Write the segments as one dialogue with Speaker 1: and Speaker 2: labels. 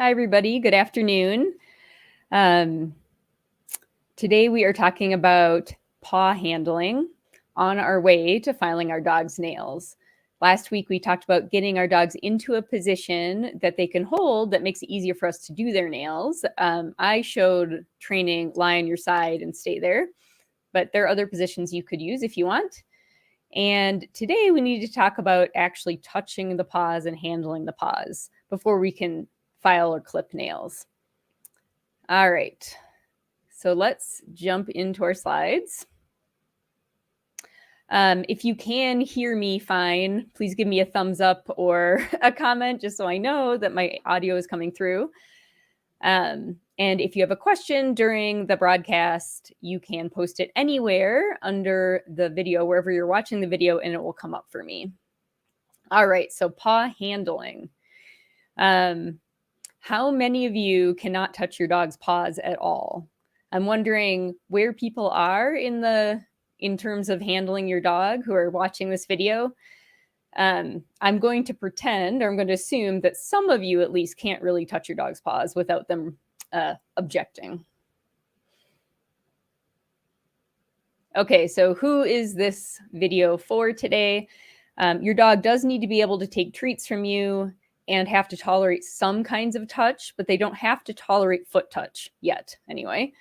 Speaker 1: Hi, everybody. Good afternoon. Today we are talking about paw handling on our way to filing our dog's nails. Last week we talked about getting our dogs into a position that they can hold that makes it easier for us to do their nails. I showed training lie on your side and stay there, but there are other positions you could use if you want. And today we need to talk about actually touching the paws and handling the paws before we can file or clip nails. All right, so let's jump into our slides. If you can hear me fine, please give me a thumbs up or a comment just so I know that my audio is coming through. And if you have a question during the broadcast, you can post it anywhere under the video, wherever you're watching the video, and it will come up for me. All right, so paw handling. How many of you cannot touch your dog's paws at all? I'm wondering where people are in terms of handling your dog who are watching this video. I'm going to pretend, or I'm going to assume that some of you at least can't really touch your dog's paws without them objecting. Okay, so who is this video for today? Your dog does need to be able to take treats from you and have to tolerate some kinds of touch, but they don't have to tolerate foot touch yet, anyway.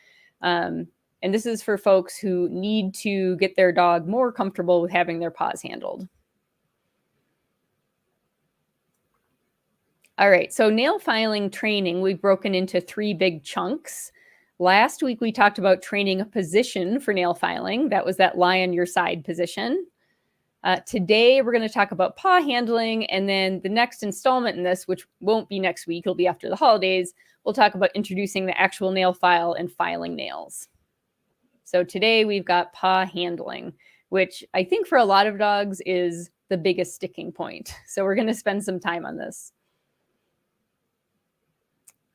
Speaker 1: And this is for folks who need to get their dog more comfortable with having their paws handled. All right, so nail filing training, we've broken into 3 big chunks. Last week, we talked about training a position for nail filing. That was that lie on your side position. Today, we're going to talk about paw handling, and then the next installment in this, which won't be next week, it'll be after the holidays, we'll talk about introducing the actual nail file and filing nails. So today, we've got paw handling, which I think for a lot of dogs is the biggest sticking point. So we're going to spend some time on this.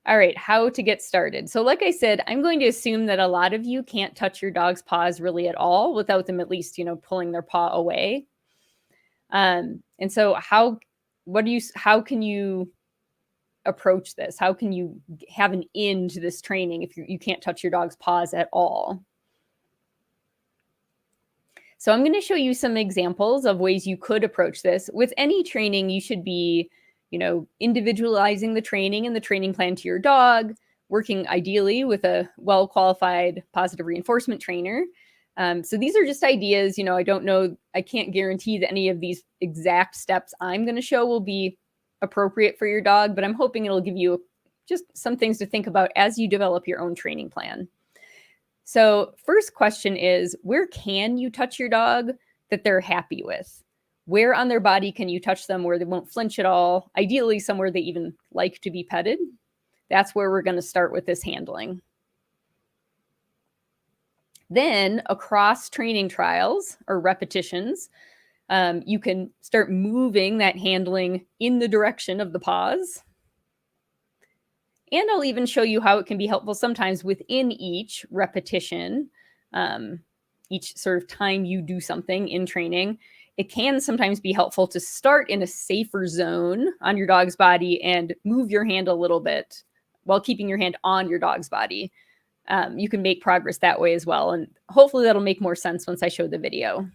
Speaker 1: All right, how to get started. So like I said, I'm going to assume that a lot of you can't touch your dog's paws really at all without them at least, pulling their paw away. And so how can you approach this? How can you have an end to this training if you can't touch your dog's paws at all? So I'm going to show you some examples of ways you could approach this. With any training, you should be individualizing the training and the training plan to your dog, working ideally with a well-qualified positive reinforcement trainer. So these are just ideas. I don't know, I can't guarantee that any of these exact steps I'm going to show will be appropriate for your dog, but I'm hoping it'll give you just some things to think about as you develop your own training plan. So first question is, where can you touch your dog that they're happy with? Where on their body can you touch them where they won't flinch at all? Ideally, somewhere they even like to be petted. That's where we're going to start with this handling. Then across training trials or repetitions, you can start moving that handling in the direction of the paws. And I'll even show you how it can be helpful sometimes within each repetition, each sort of time you do something in training. It can sometimes be helpful to start in a safer zone on your dog's body and move your hand a little bit while keeping your hand on your dog's body. You can make progress that way as well. And hopefully that'll make more sense once I show the video.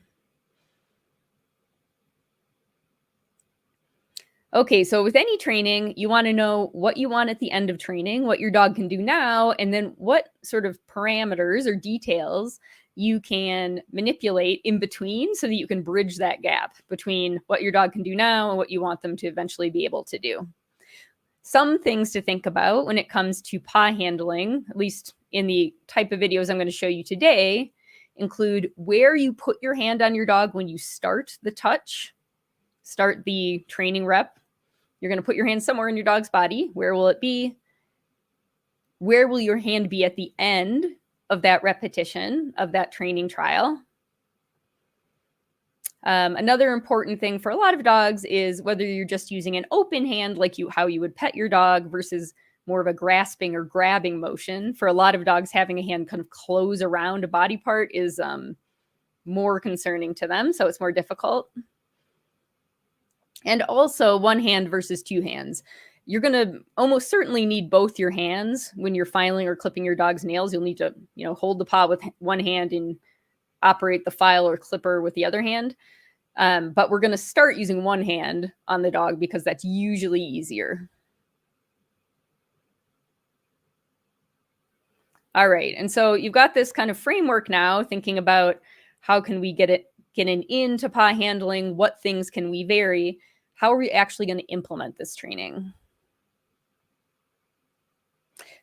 Speaker 1: Okay, so with any training, you want to know what you want at the end of training, what your dog can do now, and then what sort of parameters or details you can manipulate in between so that you can bridge that gap between what your dog can do now and what you want them to eventually be able to do. Some things to think about when it comes to paw handling, at least in the type of videos I'm going to show you today, include where you put your hand on your dog when you start the touch, start the training rep. You're going to put your hand somewhere in your dog's body. Where will it be? Where will your hand be at the end of that repetition of that training trial? Another important thing for a lot of dogs is whether you're just using an open hand, like how you would pet your dog, versus more of a grasping or grabbing motion. For a lot of dogs, having a hand kind of close around a body part is more concerning to them, so it's more difficult. And also 1 hand versus 2 hands. you're going to almost certainly need both your hands when you're filing or clipping your dog's nails. You'll need to, hold the paw with one hand and operate the file or clipper with the other hand. But we're going to start using one hand on the dog because that's usually easier. All right. And so you've got this kind of framework now, thinking about how can we get an into paw handling? What things can we vary? How are we actually going to implement this training?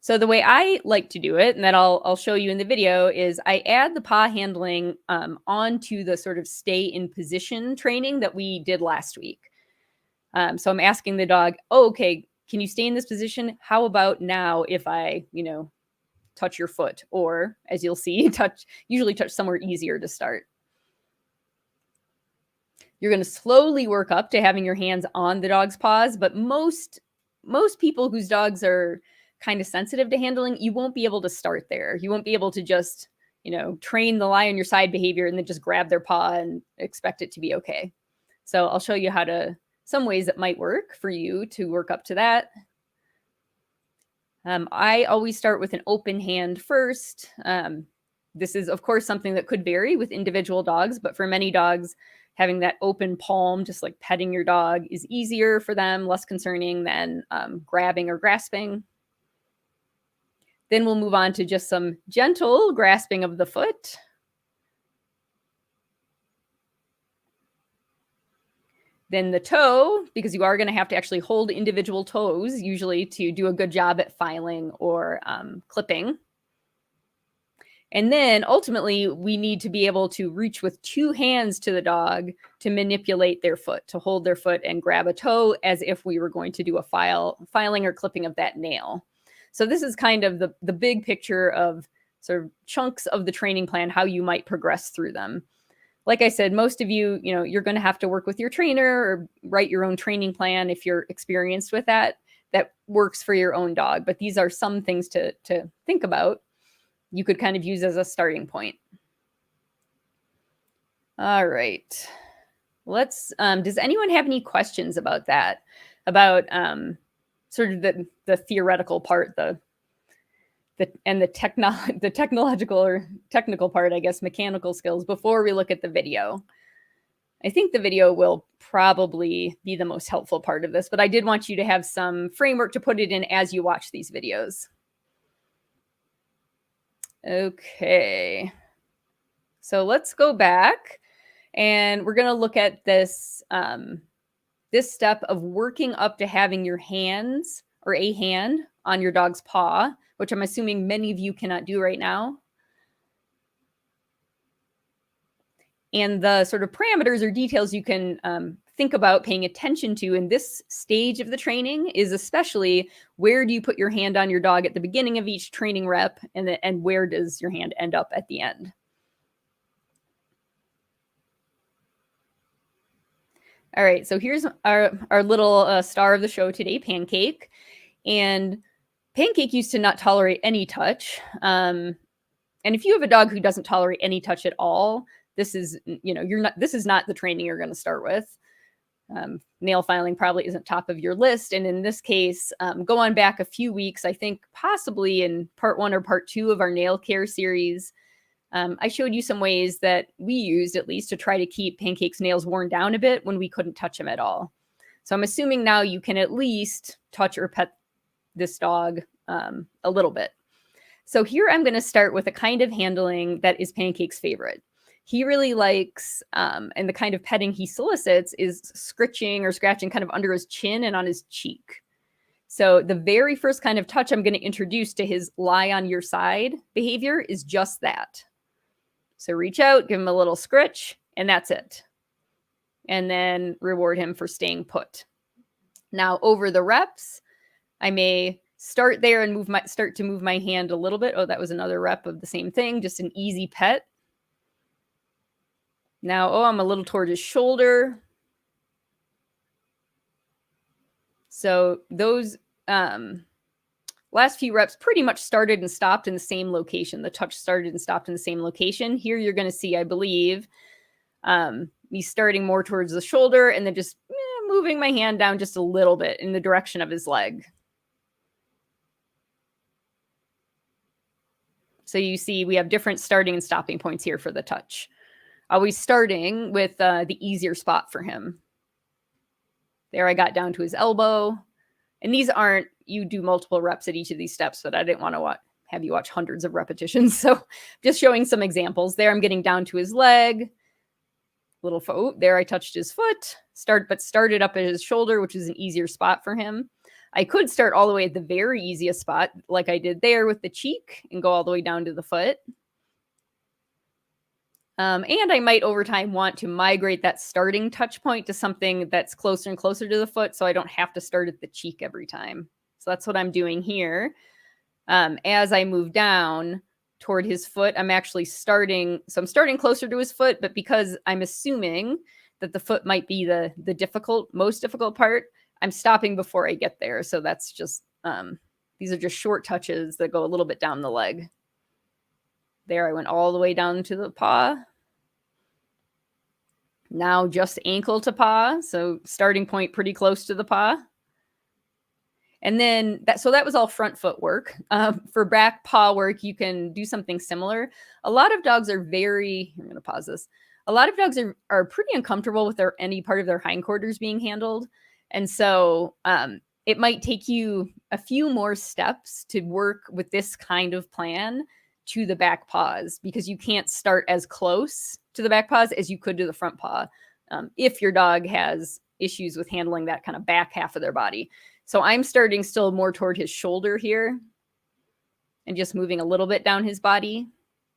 Speaker 1: So the way I like to do it, and that I'll show you in the video, is I add the paw handling onto the sort of stay in position training that we did last week. So I'm asking the dog, oh, okay, can you stay in this position? How about now if I, touch your foot? Or as you'll see, usually touch somewhere easier to start. You're going to slowly work up to having your hands on the dog's paws, but most people whose dogs are kind of sensitive to handling, you won't be able to start there. You won't be able to just, train the lie on your side behavior and then just grab their paw and expect it to be okay. So I'll show you some ways that might work for you to work up to that. I always start with an open hand first. This is, of course, something that could vary with individual dogs, but for many dogs, having that open palm, just like petting your dog, is easier for them, less concerning than grabbing or grasping. Then we'll move on to just some gentle grasping of the foot. Then the toe, because you are going to have to actually hold individual toes, usually to do a good job at filing or clipping. And then ultimately, we need to be able to reach with two hands to the dog to manipulate their foot, to hold their foot and grab a toe as if we were going to do a filing or clipping of that nail. So this is kind of the big picture of sort of chunks of the training plan, how you might progress through them. Like I said, most of you, you're going to have to work with your trainer or write your own training plan if you're experienced with that works for your own dog. But these are some things to think about. You could kind of use as a starting point. All right. Does anyone have any questions about that? About sort of the theoretical part, the technological or technical part, I guess, mechanical skills, before we look at the video? I think the video will probably be the most helpful part of this, but I did want you to have some framework to put it in as you watch these videos. Okay. So let's go back and we're going to look at this, this step of working up to having your hands or a hand on your dog's paw, which I'm assuming many of you cannot do right now. And the sort of parameters or details you can think about paying attention to in this stage of the training is especially where do you put your hand on your dog at the beginning of each training rep, and where does your hand end up at the end? All right, so here's our little star of the show today, Pancake. And Pancake used to not tolerate any touch. And if you have a dog who doesn't tolerate any touch at all, this is, this is not the training you're going to start with. Nail filing probably isn't top of your list. And in this case, go on back a few weeks, I think possibly in part 1 or part 2 of our nail care series. I showed you some ways that we used, at least, to try to keep Pancake's nails worn down a bit when we couldn't touch him at all. So I'm assuming now you can at least touch or pet this dog a little bit. So here I'm going to start with a kind of handling that is Pancake's favorite. He really likes, and the kind of petting he solicits is scritching or scratching kind of under his chin and on his cheek. So the very first kind of touch I'm going to introduce to his lie on your side behavior is just that. So reach out, give him a little scritch, and that's it. And then reward him for staying put. Now over the reps, I may start there and start to move my hand a little bit. Oh, that was another rep of the same thing, just an easy pet. Now, I'm a little toward his shoulder. So those last few reps pretty much started and stopped in the same location. The touch started and stopped in the same location. Here you're going to see, I believe, me starting more towards the shoulder and then just moving my hand down just a little bit in the direction of his leg. So you see we have different starting and stopping points here for the touch. Always starting with the easier spot for him. There I got down to his elbow. And these aren't, you do multiple reps at each of these steps, but I didn't want to have you watch hundreds of repetitions. So just showing some examples. There I'm getting down to his leg. Little foot. There I touched his foot. Started up at his shoulder, which is an easier spot for him. I could start all the way at the very easiest spot, like I did there with the cheek, and go all the way down to the foot. And I might over time want to migrate that starting touch point to something that's closer and closer to the foot, so I don't have to start at the cheek every time. So that's what I'm doing here. As I move down toward his foot, I'm actually starting. So I'm starting closer to his foot, but because I'm assuming that the foot might be the most difficult part, I'm stopping before I get there. So that's just, these are just short touches that go a little bit down the leg. There I went all the way down to the paw. Now just ankle to paw. So starting point pretty close to the paw. And then that was all front foot work. For back paw work, you can do something similar. A lot of dogs are I'm going to pause this. A lot of dogs are pretty uncomfortable with any part of their hindquarters being handled. And so it might take you a few more steps to work with this kind of plan to the back paws, because you can't start as close to the back paws as you could to the front paw if your dog has issues with handling that kind of back half of their body. So I'm starting still more toward his shoulder here and just moving a little bit down his body.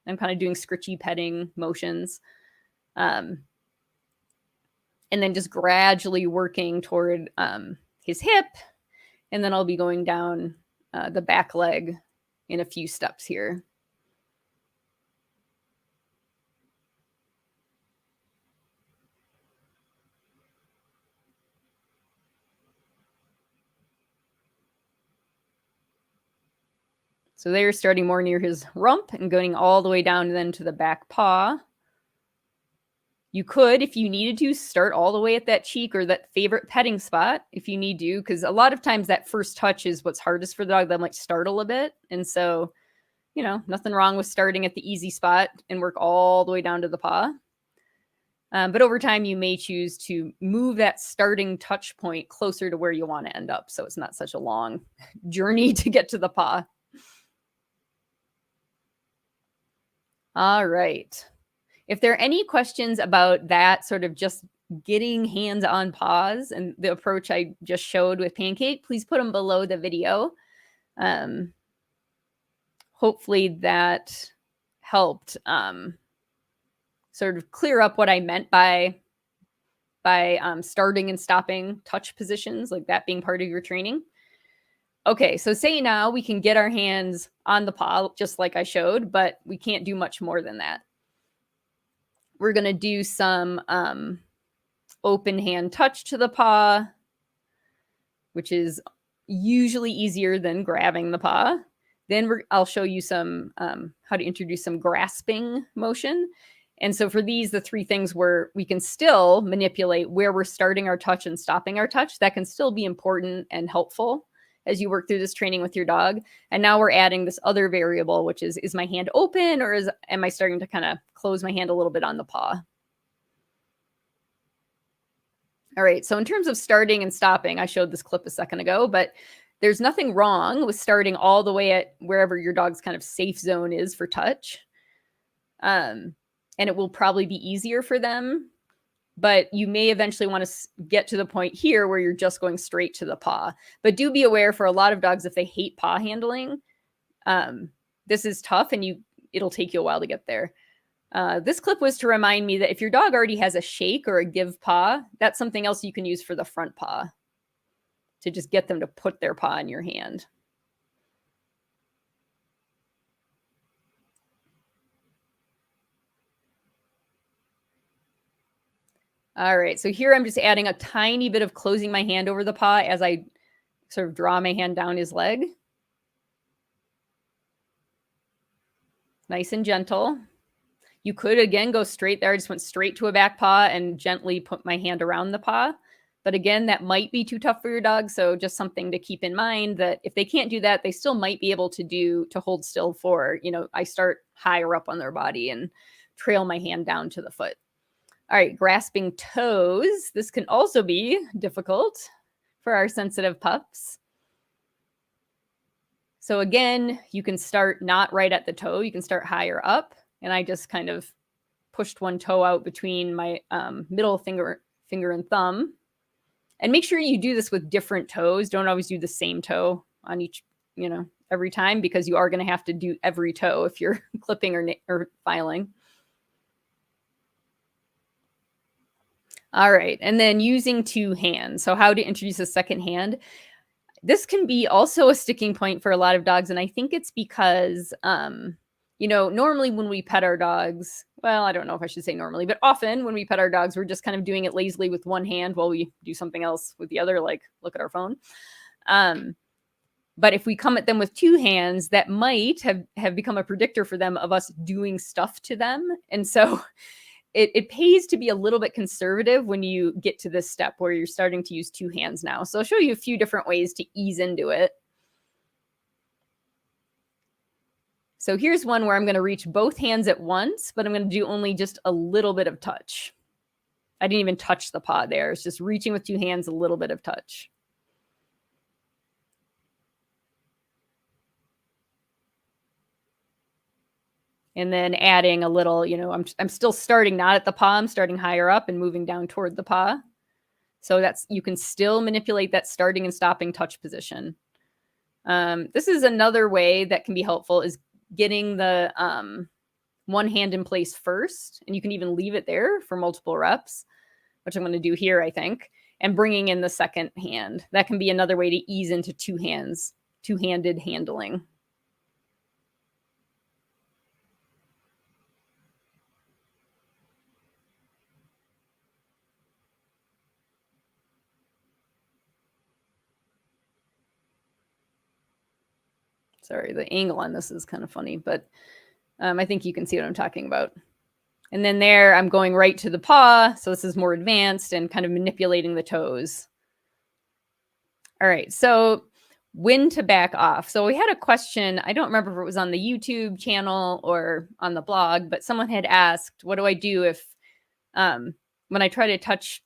Speaker 1: I'm kind of doing scritchy petting motions. And then just gradually working toward his hip. And then I'll be going down the back leg in a few steps here. So they're starting more near his rump and going all the way down then to the back paw. You could, if you needed to, start all the way at that cheek or that favorite petting spot if you need to, because a lot of times that first touch is what's hardest for the dog. That might startle a bit. And so, nothing wrong with starting at the easy spot and work all the way down to the paw. But over time, you may choose to move that starting touch point closer to where you want to end up, so it's not such a long journey to get to the paw. All right. If there are any questions about that sort of just getting hands on paws and the approach I just showed with Pancake, please put them below the video. Hopefully that helped sort of clear up what I meant by starting and stopping touch positions, like that being part of your training. Okay, so say now we can get our hands on the paw just like I showed, but we can't do much more than that. We're going to do some open hand touch to the paw, which is usually easier than grabbing the paw. Then I'll show you some how to introduce some grasping motion. And so for these, the three things where we can still manipulate where we're starting our touch and stopping our touch, that can still be important and helpful as you work through this training with your dog. And now we're adding this other variable, which is my hand open, or am I starting to kind of close my hand a little bit on the paw? All right, so in terms of starting and stopping, I showed this clip a second ago, but there's nothing wrong with starting all the way at wherever your dog's kind of safe zone is for touch. And it will probably be easier for them, but you may eventually want to get to the point here where you're just going straight to the paw. But do be aware, for a lot of dogs, if they hate paw handling, this is tough and it'll take you a while to get there. This clip was to remind me that if your dog already has a shake or a give paw, that's something else you can use for the front paw to just get them to put their paw in your hand. All right, so here I'm just adding a tiny bit of closing my hand over the paw as I sort of draw my hand down his leg. Nice and gentle. You could, again, go straight there. I just went straight to a back paw and gently put my hand around the paw. But again, that might be too tough for your dog. So just something to keep in mind, that if they can't do that, they still might be able to hold still for, I start higher up on their body and trail my hand down to the foot. All right, grasping toes. This can also be difficult for our sensitive pups. So again, you can start not right at the toe. You can start higher up. And I just kind of pushed one toe out between my middle finger and thumb. And make sure you do this with different toes. Don't always do the same toe on each, every time, because you are going to have to do every toe if you're clipping or filing. All right. And then using two hands. So how to introduce a second hand. This can be also a sticking point for a lot of dogs. And I think it's because, normally when we pet our dogs, well, I don't know if I should say normally, but often when we pet our dogs, we're just kind of doing it lazily with one hand while we do something else with the other, like look at our phone. But if we come at them with two hands, that might have become a predictor for them of us doing stuff to them. And so it pays to be a little bit conservative when you get to this step where you're starting to use two hands now. So I'll show you a few different ways to ease into it. So here's one where I'm going to reach both hands at once, but I'm going to do only just a little bit of touch. I didn't even touch the paw there. It's just reaching with two hands, a little bit of touch. And then adding a little, I'm still starting not at the paw. I'm starting higher up and moving down toward the paw. So you can still manipulate that starting and stopping touch position. This is another way that can be helpful, is getting the one hand in place first. And you can even leave it there for multiple reps, which I'm going to do here, I think, and bringing in the second hand. That can be another way to ease into two-handed handling. Sorry, the angle on this is kind of funny, but I think you can see what I'm talking about. And then there, I'm going right to the paw. So this is more advanced and kind of manipulating the toes. All right, so when to back off. So we had a question. I don't remember if it was on the YouTube channel or on the blog, but someone had asked, what do I do if when I try to touch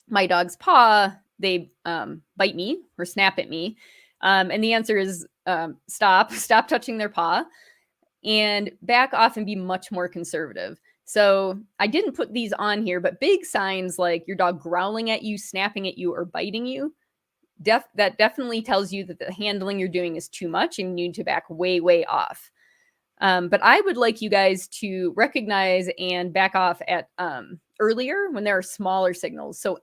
Speaker 1: my dog's paw, they bite me or snap at me? And the answer is stop touching their paw and back off and be much more conservative. So I didn't put these on here, but big signs like your dog growling at you, snapping at you, or biting you, that definitely tells you that the handling you're doing is too much and you need to back way, way off. But I would like you guys to recognize and back off at earlier when there are smaller signals. So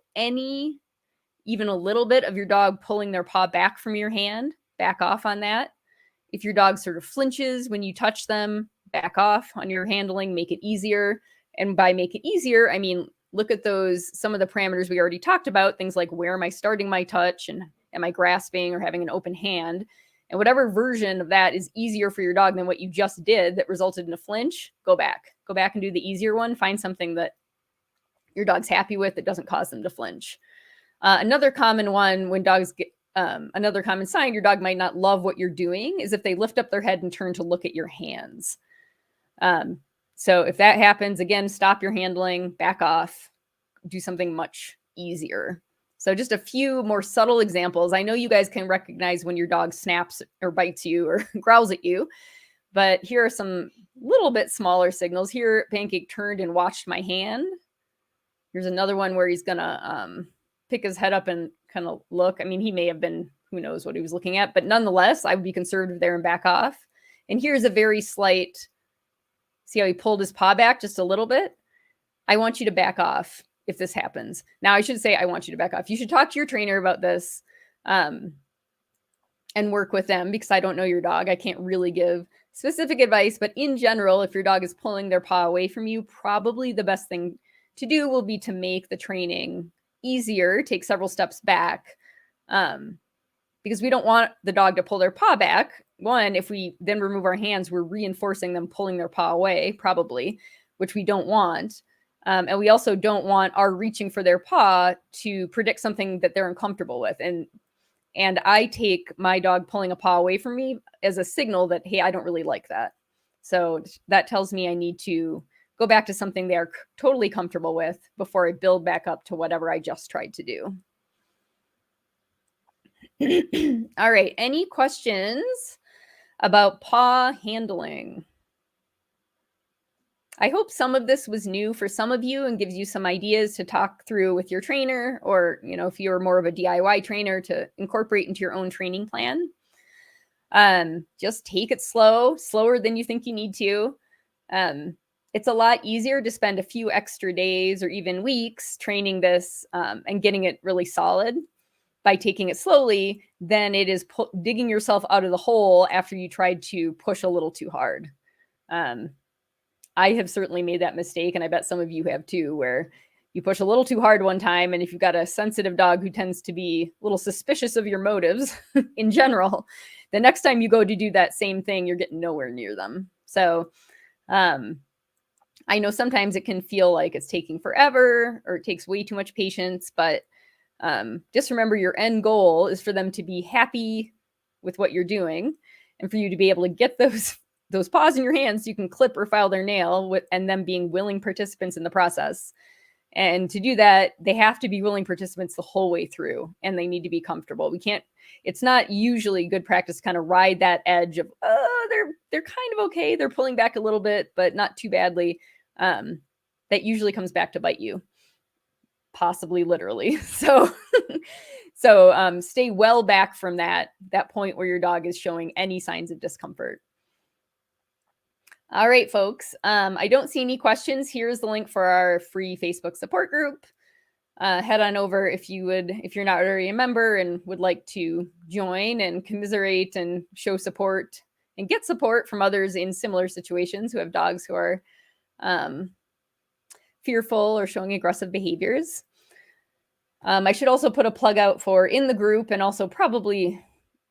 Speaker 1: even a little bit of your dog pulling their paw back from your hand, back off on that. If your dog sort of flinches when you touch them, back off on your handling, make it easier. And by make it easier, I mean, look at some of the parameters we already talked about, things like where am I starting my touch and am I grasping or having an open hand? And whatever version of that is easier for your dog than what you just did that resulted in a flinch, go back and do the easier one. Find something that your dog's happy with that doesn't cause them to flinch. Another common one when dogs get, another common sign your dog might not love what you're doing is if they lift up their head and turn to look at your hands. So if that happens, again, stop your handling, back off, do something much easier. So just a few more subtle examples. I know you guys can recognize when your dog snaps or bites you or growls at you, but here are some little bit smaller signals. Here, Pancake turned and watched my hand. Here's another one where he's gonna pick his head up and kind of look. I mean, he may have been, who knows what he was looking at, but nonetheless, I would be conservative there and back off. And here's a very slight, see how he pulled his paw back just a little bit? I want you to back off if this happens. Now, I should say I want you to back off. You should talk to your trainer about this and work with them because I don't know your dog. I can't really give specific advice, but in general, if your dog is pulling their paw away from you, probably the best thing to do will be to make the training easier, take several steps back, because we don't want the dog to pull their paw back. One, if we then remove our hands, we're reinforcing them pulling their paw away, probably, which we don't want. And we also don't want our reaching for their paw to predict something that they're uncomfortable with. And I take my dog pulling a paw away from me as a signal that, hey, I don't really like that. So that tells me I need to go back to something they're totally comfortable with before I build back up to whatever I just tried to do. All right. Any questions about paw handling? I hope some of this was new for some of you and gives you some ideas to talk through with your trainer, or, if you're more of a DIY trainer, to incorporate into your own training plan. Just take it slower than you think you need to. It's a lot easier to spend a few extra days or even weeks training this and getting it really solid by taking it slowly than it is digging yourself out of the hole after you tried to push a little too hard. I have certainly made that mistake, and I bet some of you have too, where you push a little too hard one time, and if you've got a sensitive dog who tends to be a little suspicious of your motives in general, the next time you go to do that same thing, you're getting nowhere near them. So I know sometimes it can feel like it's taking forever or it takes way too much patience, but just remember your end goal is for them to be happy with what you're doing and for you to be able to get those paws in your hands so you can clip or file their nail and them being willing participants in the process. And to do that, they have to be willing participants the whole way through, and they need to be comfortable. It's not usually good practice to kind of ride that edge of, they're kind of okay. They're pulling back a little bit, but not too badly. That usually comes back to bite you, possibly literally. So stay well back from that point where your dog is showing any signs of discomfort. All right, folks. I don't see any questions. Here's the link for our free Facebook support group. Head on over if you're not already a member and would like to join and commiserate and show support and get support from others in similar situations who have dogs who are fearful or showing aggressive behaviors. I should also put a plug out for in the group and also probably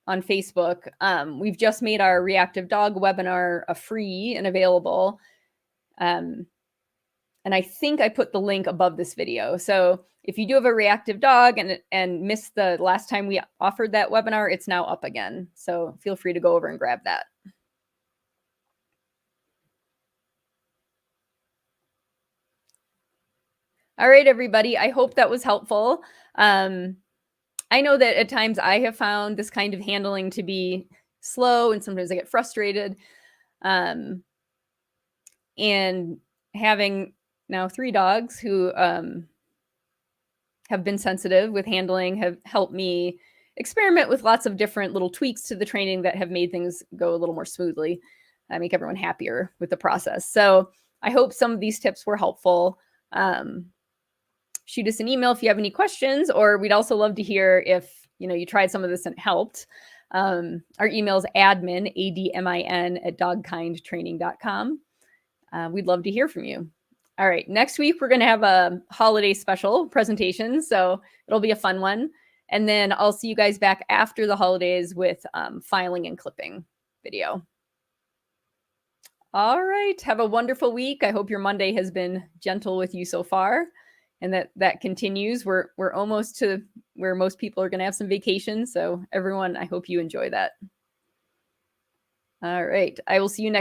Speaker 1: on Facebook. We've just made our reactive dog webinar free and available. And I think I put the link above this video. So if you do have a reactive dog and missed the last time we offered that webinar, it's now up again. So feel free to go over and grab that. All right, everybody. I hope that was helpful. I know that at times I have found this kind of handling to be slow, and sometimes I get frustrated. And having now 3 dogs who have been sensitive with handling have helped me experiment with lots of different little tweaks to the training that have made things go a little more smoothly, make everyone happier with the process. So I hope some of these tips were helpful. Shoot us an email if you have any questions, or we'd also love to hear if you tried some of this and it helped. Our email is admin@dogkindtraining.com. We'd love to hear from you. All right, next week we're going to have a holiday special presentation, so it'll be a fun one. And then I'll see you guys back after the holidays with filing and clipping video. All right, have a wonderful week. I hope your Monday has been gentle with you so far, and that continues. We're almost to where most people are going to have some vacation. So everyone, I hope you enjoy that. All right, I will see you next